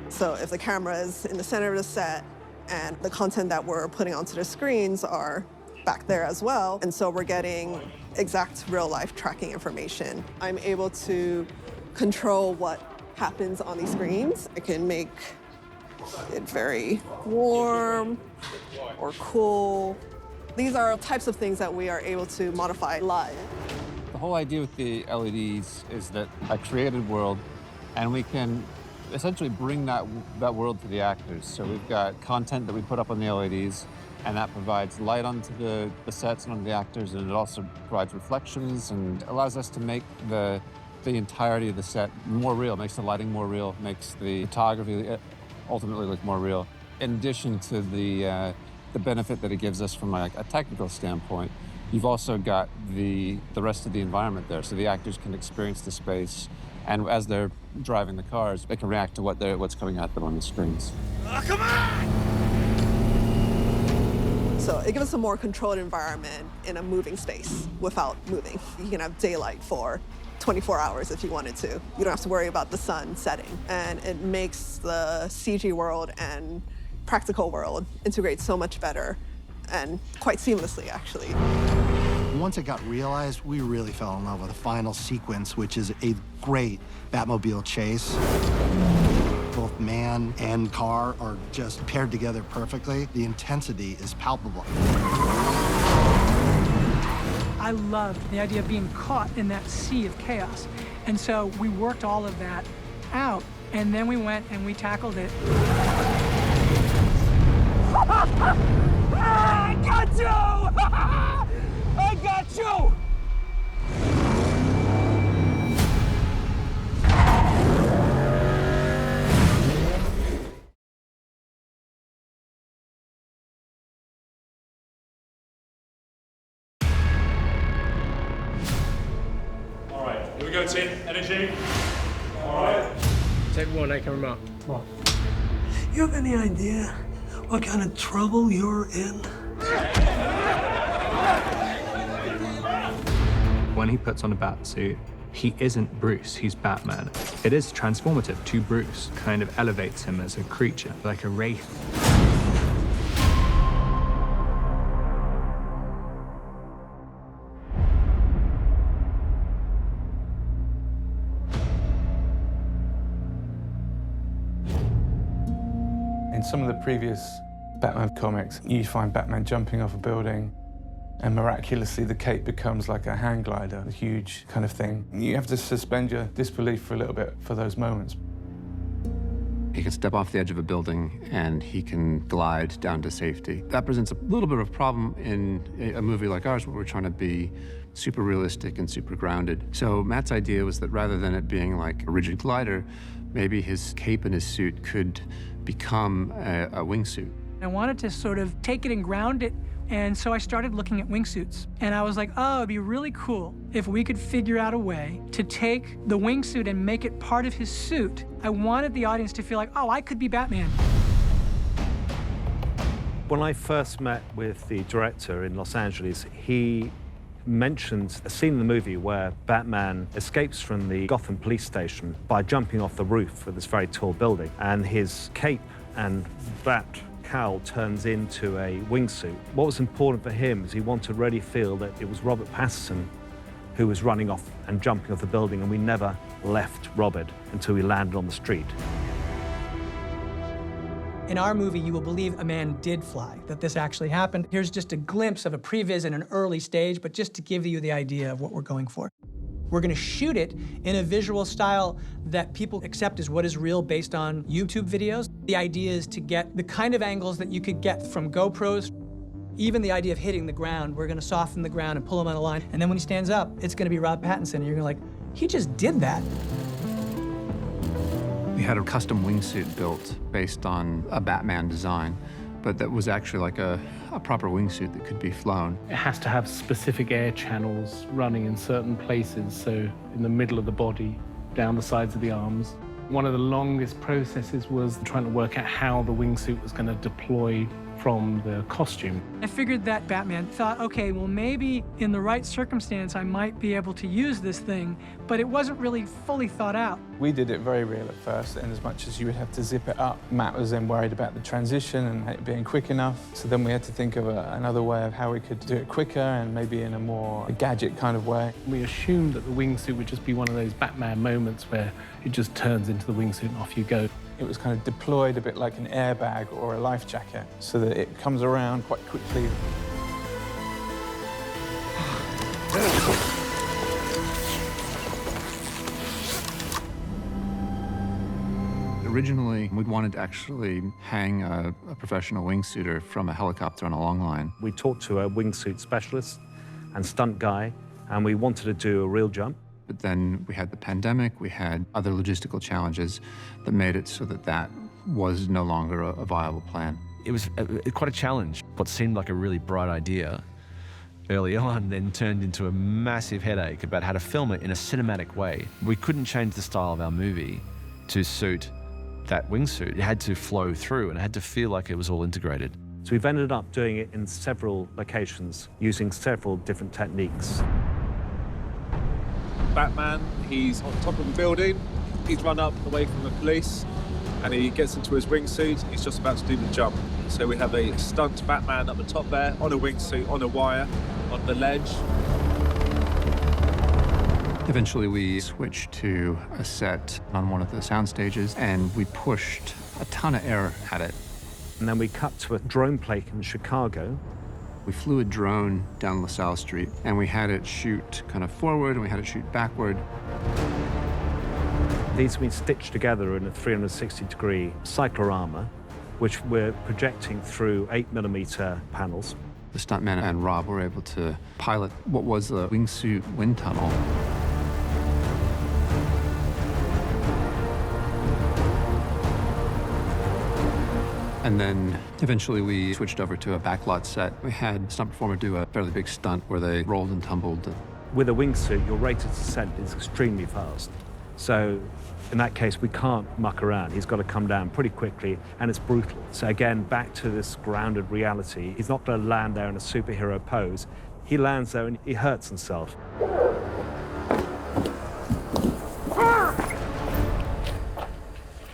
So if the camera is in the center of the set and the content that we're putting onto the screens are back there as well, and so we're getting exact real-life tracking information. I'm able to control what happens on these screens. I can make it very warm or cool. These are types of things that we are able to modify live.
The whole idea with the LEDs is that a created world, and we can essentially bring that world to the actors. So we've got content that we put up on the LEDs, and that provides light onto the sets and onto the actors, and it also provides reflections and allows us to make the entirety of the set more real, makes the lighting more real, makes the photography ultimately look more real. In addition to the benefit that it gives us from a technical standpoint, you've also got the rest of the environment there, so the actors can experience the space, and as they're driving the cars, they can react to what's coming at them on the screens.
Oh, come on! So it gives us a more controlled environment in a moving space without moving. You can have daylight for 24 hours if you wanted to. You don't have to worry about the sun setting. And it makes the CG world and practical world integrate so much better and quite seamlessly, actually.
Once it got realized, we really fell in love with the final sequence, which is a great Batmobile chase. Both man and car are just paired together perfectly. The intensity is palpable.
I loved the idea of being caught in that sea of chaos. And so we worked all of that out, and then we went and we tackled it.
I got you! I got you!
All right, here we go, team. Energy. All right.
Take 1, I can remote.
Come on.
You have any idea what kind of trouble you're in?
When he puts on a bat suit, he isn't Bruce, he's Batman. It is transformative to Bruce, kind of elevates him as a creature, like a wraith.
In some of the previous Batman comics, you find Batman jumping off a building, and miraculously the cape becomes like a hang glider, a huge kind of thing. You have to suspend your disbelief for a little bit for those moments.
He can step off the edge of a building and he can glide down to safety. That presents a little bit of a problem in a movie like ours where we're trying to be super realistic and super grounded. So Matt's idea was that rather than it being like a rigid glider, maybe his cape and his suit could become a wingsuit.
I wanted to sort of take it and ground it, and so I started looking at wingsuits. And I was like, oh, it'd be really cool if we could figure out a way to take the wingsuit and make it part of his suit. I wanted the audience to feel like, oh, I could be Batman.
When I first met with the director in Los Angeles, he mentioned a scene in the movie where Batman escapes from the Gotham police station by jumping off the roof of this very tall building, and his cape and bat cowl turns into a wingsuit. What was important for him is he wanted to really feel that it was Robert Pattinson who was running off and jumping off the building, and we never left Robert until we landed on the street.
In our movie, you will believe a man did fly, that this actually happened. Here's just a glimpse of a previs in an early stage, but just to give you the idea of what we're going for. We're gonna shoot it in a visual style that people accept as what is real based on YouTube videos. The idea is to get the kind of angles that you could get from GoPros. Even the idea of hitting the ground, we're gonna soften the ground and pull him on a line, and then when he stands up, it's gonna be Rob Pattinson, and you're gonna like, he just did that.
We had a custom wingsuit built based on a Batman design, but that was actually like a proper wingsuit that could be flown.
It has to have specific air channels running in certain places, so in the middle of the body, down the sides of the arms. One of the longest processes was trying to work out how the wingsuit was going to deploy from the costume.
I figured that Batman thought, okay, well, maybe in the right circumstance, I might be able to use this thing, but it wasn't really fully thought out.
We did it very real at first, and as much as you would have to zip it up, Matt was then worried about the transition and it being quick enough. So then we had to think of another way of how we could do it quicker and maybe in a more gadget kind of way.
We assumed that the wingsuit would just be one of those Batman moments where it just turns into the wingsuit and off you go.
It was kind of deployed a bit like an airbag or a life jacket, so that it comes around quite quickly.
Originally, we wanted to actually hang a professional wingsuiter from a helicopter on a long line.
We talked to a wingsuit specialist and stunt guy, and we wanted to do a real jump.
But then we had the pandemic, we had other logistical challenges that made it so that that was no longer a viable plan.
It was quite a challenge. What seemed like a really bright idea early on then turned into a massive headache about how to film it in a cinematic way. We couldn't change the style of our movie to suit that wingsuit. It had to flow through and it had to feel like it was all integrated.
So we've ended up doing it in several locations using several different techniques.
Batman, he's on top of the building, he's run up away from the police, and he gets into his wingsuit, he's just about to do the jump. So we have a stunt Batman at the top there, on a wingsuit, on a wire, on the ledge.
Eventually we switched to a set on one of the sound stages, and we pushed a ton of air at it.
And then we cut to a drone plate in Chicago.
We flew a drone down LaSalle Street, and we had it shoot kind of forward, and we had it shoot backward.
These have been stitched together in a 360-degree cyclorama, which we're projecting through 8mm panels.
The stuntman and Rob were able to pilot what was a wingsuit wind tunnel. And then eventually we switched over to a backlot set. We had a stunt performer do a fairly big stunt where they rolled and tumbled.
With a wingsuit, your rate of descent is extremely fast. So in that case, we can't muck around. He's got to come down pretty quickly, and it's brutal. So again, back to this grounded reality. He's not going to land there in a superhero pose. He lands there and he hurts himself.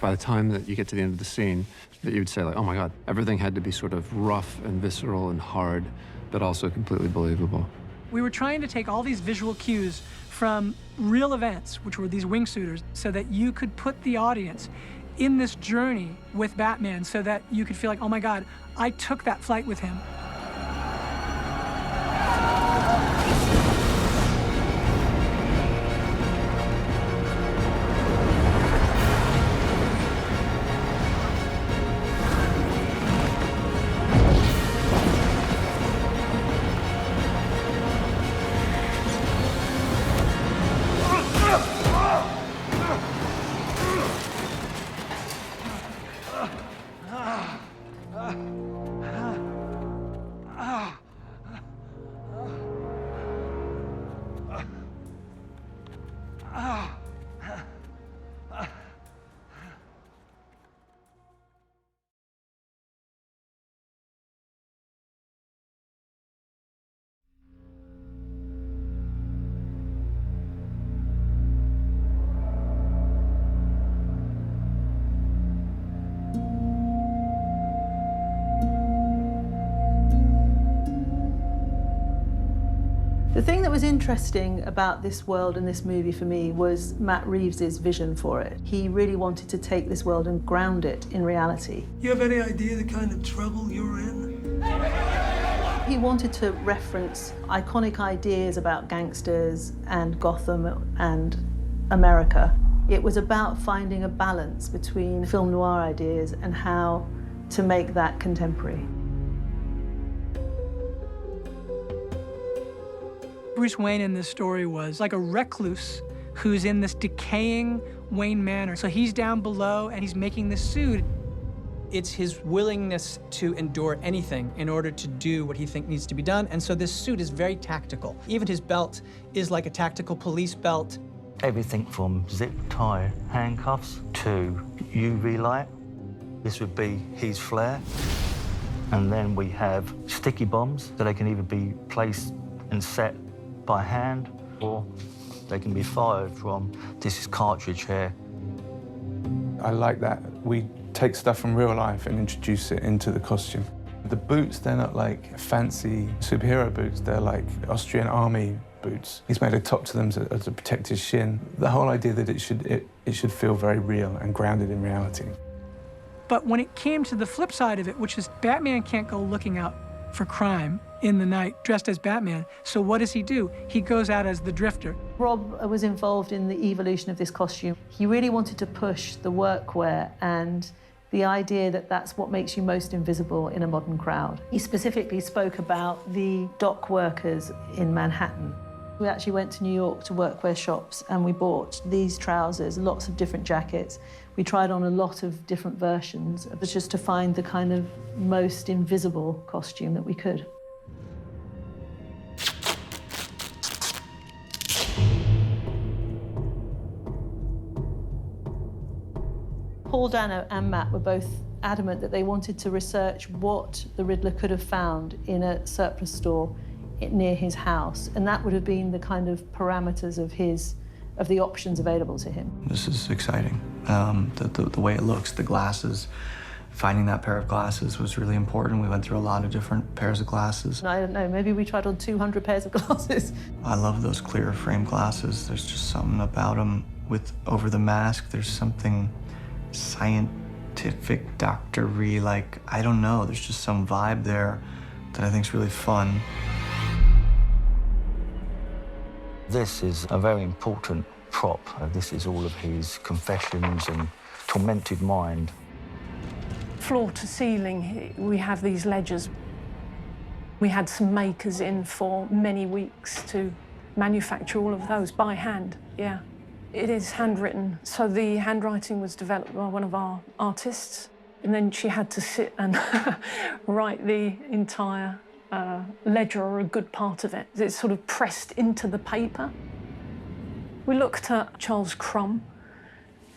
By the time that you get to the end of the scene, that you would say, like, oh my God, everything had to be sort of rough and visceral and hard, but also completely believable.
We were trying to take all these visual cues from real events, which were these wingsuiters, so that you could put the audience in this journey with Batman, so that you could feel like, oh my God, I took that flight with him.
The thing that was interesting about this world and this movie for me was Matt Reeves' vision for it. He really wanted to take this world and ground it in reality.
You have any idea the kind of trouble you're in?
He wanted to reference iconic ideas about gangsters and Gotham and America. It was about finding a balance between film noir ideas and how to make that contemporary.
Bruce Wayne in this story was like a recluse who's in this decaying Wayne Manor. So he's down below and he's making this suit.
It's his willingness to endure anything in order to do what he thinks needs to be done. And so this suit is very tactical. Even his belt is like a tactical police belt.
Everything from zip tie handcuffs to UV light. This would be his flare. And then we have sticky bombs, so they can either be placed and set by hand, or they can be fired from this cartridge here.
I like that we take stuff from real life and introduce it into the costume. The boots, they're not like fancy superhero boots, they're like Austrian army boots. He's made a top to them to protect his shin. The whole idea that it should feel very real and grounded in reality.
But when it came to the flip side of it, which is Batman can't go looking out for crime in the night dressed as Batman. So what does he do? He goes out as the Drifter.
Rob was involved in the evolution of this costume. He really wanted to push the workwear and the idea that that's what makes you most invisible in a modern crowd. He specifically spoke about the dock workers in Manhattan. We actually went to New York to workwear shops and we bought these trousers, lots of different jackets. We tried on a lot of different versions. It was just to find the kind of most invisible costume that we could. Paul Dano and Matt were both adamant that they wanted to research what the Riddler could have found in a surplus store near his house, and that would have been the kind of parameters of the options available to him.
This is exciting. The way it looks, the glasses, finding that pair of glasses was really important. We went through a lot of different pairs of glasses.
I don't know, maybe we tried on 200 pairs of glasses.
I love those clear frame glasses. There's just something about them with over the mask. There's something scientific, doctor-y, like, I don't know. There's just some vibe there that I think is really fun.
This is a very important prop. This is all of his confessions and tormented mind.
Floor to ceiling, we have these ledgers. We had some makers in for many weeks to manufacture all of those by hand, yeah. It is handwritten, so the handwriting was developed by one of our artists, and then she had to sit and write the entire ledger, or a good part of it. It's sort of pressed into the paper. We looked at Charles Crumb,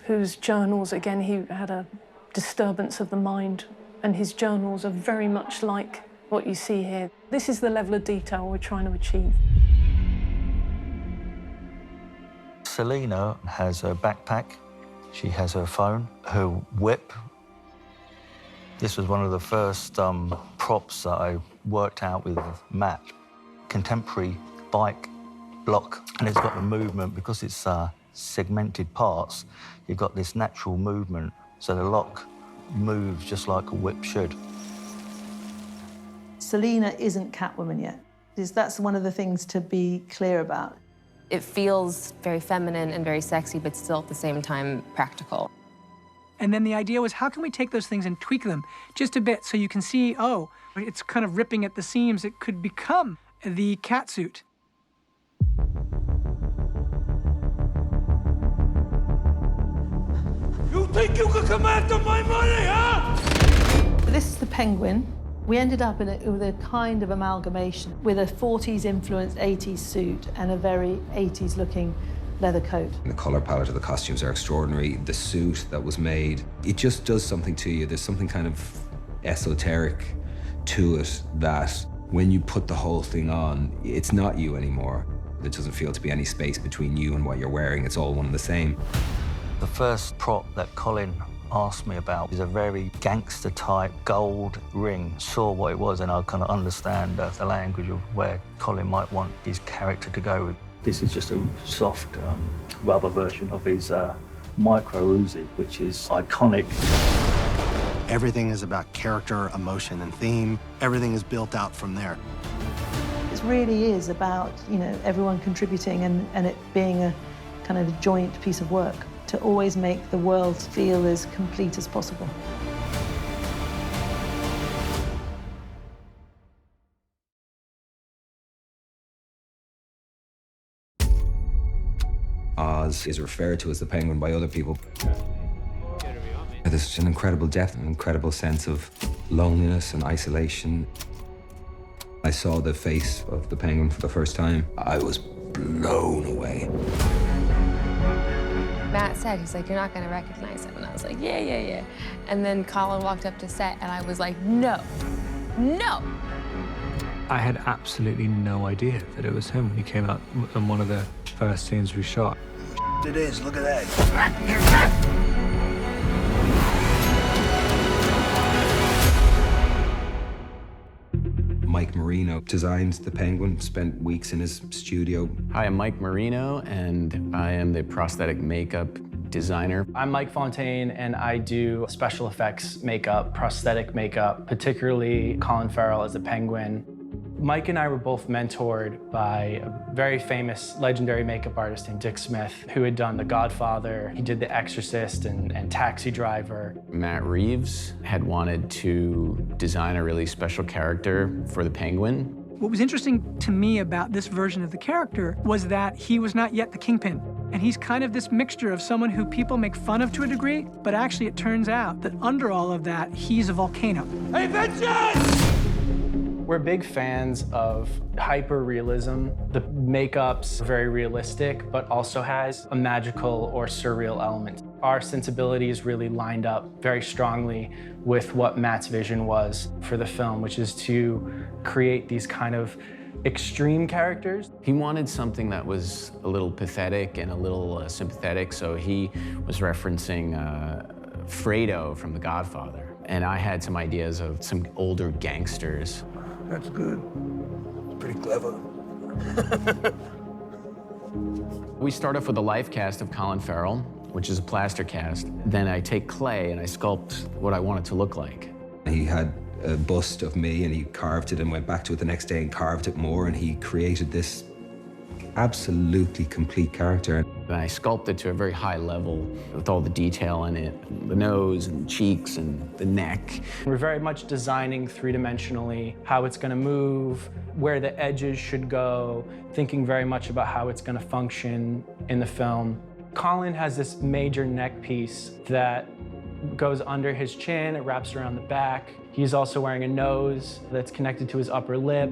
whose journals, again, he had a disturbance of the mind, and his journals are very much like what you see here. This is the level of detail we're trying to achieve.
Selena has a backpack She has her phone, her whip. This was one of the first props that I worked out with Matt. Contemporary bike block, and it's got the movement because it's segmented parts. You've got this natural movement, so the lock moves just like a whip should.
Selina isn't Catwoman yet. That's one of the things to be clear about.
It feels very feminine and very sexy, but still at the same time practical.
And then the idea was, how can we take those things and tweak them just a bit so you can see, oh, it's kind of ripping at the seams. It could become the catsuit.
You think you can come after my money, huh?
This is the Penguin. We ended up with a kind of amalgamation with a 40s influenced 80s suit and a very 80s looking leather coat.
The color palette of the costumes are extraordinary. The suit that was made, it just does something to you. There's something kind of esoteric to it that when you put the whole thing on, it's not you anymore. There doesn't feel to be any space between you and what you're wearing. It's all one and the same.
The first prop that Colin asked me about is a very gangster-type gold ring. Saw what it was, and I kind of understand the language of where Colin might want his character to go with. This is just a soft rubber version of his micro Uzi, which is iconic.
Everything is about character, emotion, and theme. Everything is built out from there.
It really is about, you know, everyone contributing and it being a kind of joint piece of work to always make the world feel as complete as possible.
Oz is referred to as the Penguin by other people. There's an incredible depth, an incredible sense of loneliness and isolation. I saw the face of the Penguin for the first time. I was blown away.
Matt said, he's like, you're not gonna recognize him. And I was like, yeah. And then Colin walked up to set and I was like, no.
I had absolutely no idea that it was him when he came out in one of the first scenes we shot.
It is, look at that.
Mike Marino designed the Penguin, spent weeks in his studio.
Hi, I'm Mike Marino, and I am the prosthetic makeup designer.
I'm Mike Fontaine, and I do special effects makeup, prosthetic makeup, particularly Colin Farrell as the Penguin. Mike and I were both mentored by a very famous, legendary makeup artist named Dick Smith, who had done The Godfather. He did The Exorcist and Taxi Driver.
Matt Reeves had wanted to design a really special character for the Penguin.
What was interesting to me about this version of the character was that he was not yet the Kingpin. And he's kind of this mixture of someone who people make fun of to a degree, but actually it turns out that under all of that, he's a volcano.
Hey, vengeance!
We're big fans of hyper-realism. The makeup's very realistic, but also has a magical or surreal element. Our sensibilities really lined up very strongly with what Matt's vision was for the film, which is to create these kind of extreme characters.
He wanted something that was a little pathetic and a little sympathetic, so he was referencing Fredo from The Godfather. And I had some ideas of some older gangsters.
That's good. It's pretty clever.
We start off with a life cast of Colin Farrell, which is a plaster cast. Then I take clay and I sculpt what I want it to look like.
He had a bust of me and he carved it and went back to it the next day and carved it more, and he created this absolutely complete character.
And I sculpted to a very high level with all the detail in it, the nose and cheeks and the neck.
We're very much designing three-dimensionally how it's gonna move, where the edges should go, thinking very much about how it's gonna function in the film. Colin has this major neck piece that goes under his chin, it wraps around the back. He's also wearing a nose that's connected to his upper lip,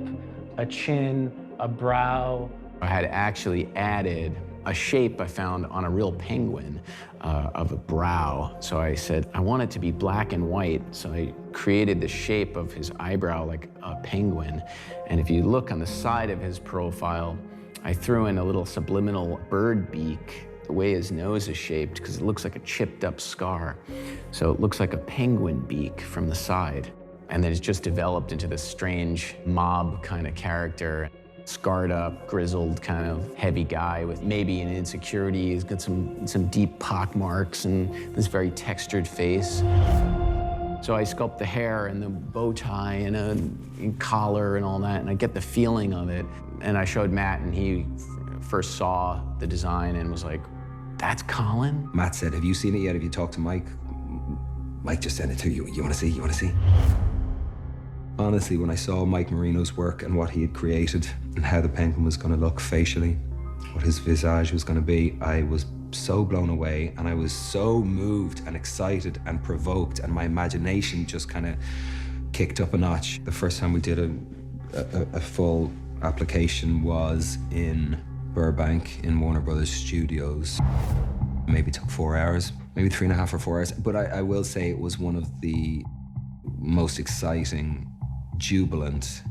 a chin, a brow.
I had actually added a shape I found on a real penguin of a brow. So I said, I want it to be black and white. So I created the shape of his eyebrow like a penguin. And if you look on the side of his profile, I threw in a little subliminal bird beak the way his nose is shaped, because it looks like a chipped up scar. So it looks like a penguin beak from the side. And then it's just developed into this strange mob kind of character. Scarred up, grizzled, kind of heavy guy with maybe an insecurity. He's got some deep pock marks and this very textured face. So I sculpt the hair and the bow tie and a collar and all that, and I get the feeling of it. And I showed Matt, and he first saw the design and was like, "That's Colin?"
Matt said, "Have you seen it yet? Have you talked to Mike?" Mike just sent it to you. You want to see? You want to see? Honestly, when I saw Mike Marino's work and what he had created and how the penguin was going to look facially, what his visage was going to be, I was so blown away, and I was so moved and excited and provoked, and my imagination just kind of kicked up a notch. The first time we did a full application was in Burbank in Warner Brothers Studios. Maybe took 4 hours, maybe 3.5 or 4 hours, but I will say it was one of the most exciting, jubilant,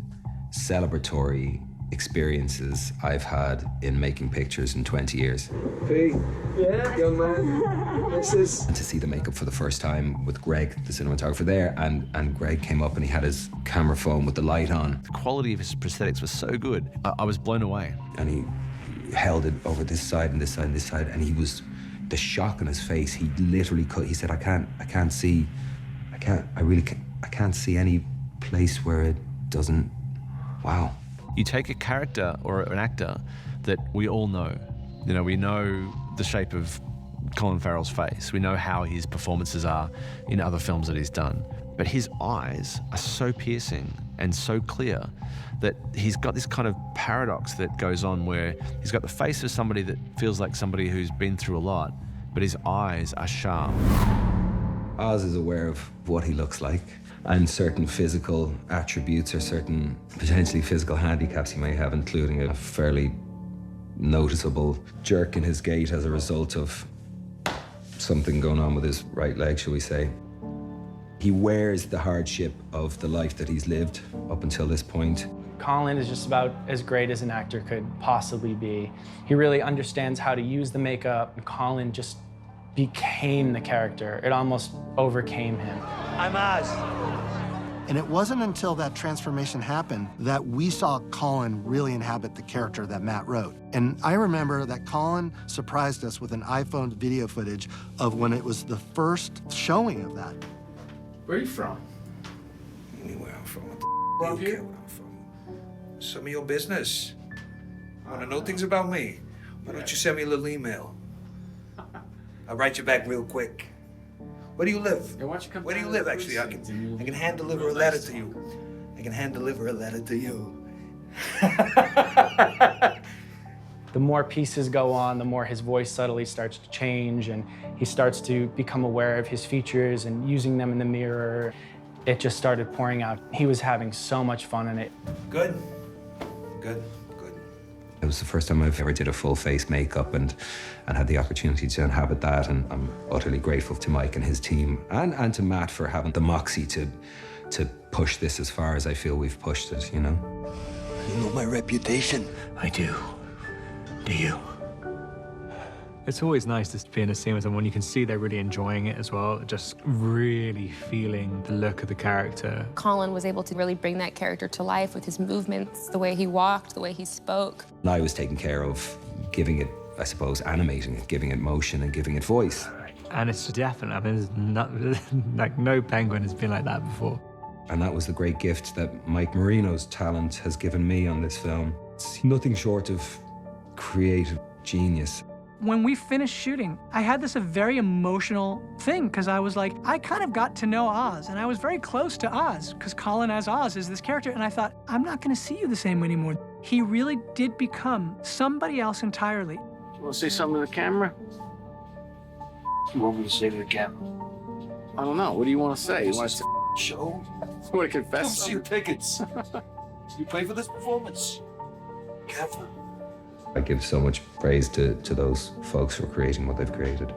celebratory experiences I've had in making pictures in 20 years.
Hey, yeah, young man. This is...
And to see the makeup for the first time with Greg, the cinematographer there, and Greg came up and he had his camera phone with the light on.
The quality of his prosthetics was so good. I was blown away.
And he held it over this side and this side and this side, and he was, the shock on his face, he literally could, he said, I can't see any place where it doesn't, wow.
You take a character or an actor that we all know. You know, we know the shape of Colin Farrell's face. We know how his performances are in other films that he's done. But his eyes are so piercing and so clear that he's got this kind of paradox that goes on where he's got the face of somebody that feels like somebody who's been through a lot, but his eyes are sharp.
Oz is aware of what he looks like and certain physical attributes or certain potentially physical handicaps he may have, including a fairly noticeable jerk in his gait as a result of something going on with his right leg, shall we say. He wears the hardship of the life that he's lived up until this point.
Colin is just about as great as an actor could possibly be. He really understands how to use the makeup, and Colin just became the character. It almost overcame him.
I'm Oz.
And it wasn't until that transformation happened that we saw Colin really inhabit the character that Matt wrote. And I remember that Colin surprised us with an iPhone video footage of when it was the first showing of that.
Where are you from?
Where I'm from.
From here?
Where I'm from. Some of your business. Want to know things about me? Why don't you send me a little email? I'll write you back real quick. Where do you live?
Yeah, why don't you come
Where do you
down
live,
to the
actually? I
police
can hand deliver a letter to you. I can hand deliver a letter to you.
The more pieces go on, the more his voice subtly starts to change, and he starts to become aware of his features and using them in the mirror. It just started pouring out. He was having so much fun in it.
Good. Good.
It was the first time I've ever did a full face makeup and had the opportunity to inhabit that, and I'm utterly grateful to Mike and his team and to Matt for having the moxie to push this as far as I feel we've pushed it, you know?
You know my reputation.
I do. Do you? It's always nice to be in a scene with them when you can see they're really enjoying it as well, just really feeling the look of the character.
Colin was able to really bring that character to life with his movements, the way he walked, the way he spoke.
And I was taking care of giving it, I suppose, animating it, giving it motion and giving it voice.
And it's definite. I mean, there's not, like, no penguin has been like that before.
And that was the great gift that Mike Marino's talent has given me on this film. It's nothing short of creative genius.
When we finished shooting, I had this very emotional thing because I was like, I kind of got to know Oz, and I was very close to Oz because Colin as Oz is this character, and I thought, I'm not going to see you the same way anymore. He really did become somebody else entirely.
You want to say something to the camera? You want me to say to the camera? I don't know. What do you want to say? You want to
show?
You want to confess?
Come see your tickets. You pay for this performance. Careful.
I give so much praise to those folks for creating what they've created.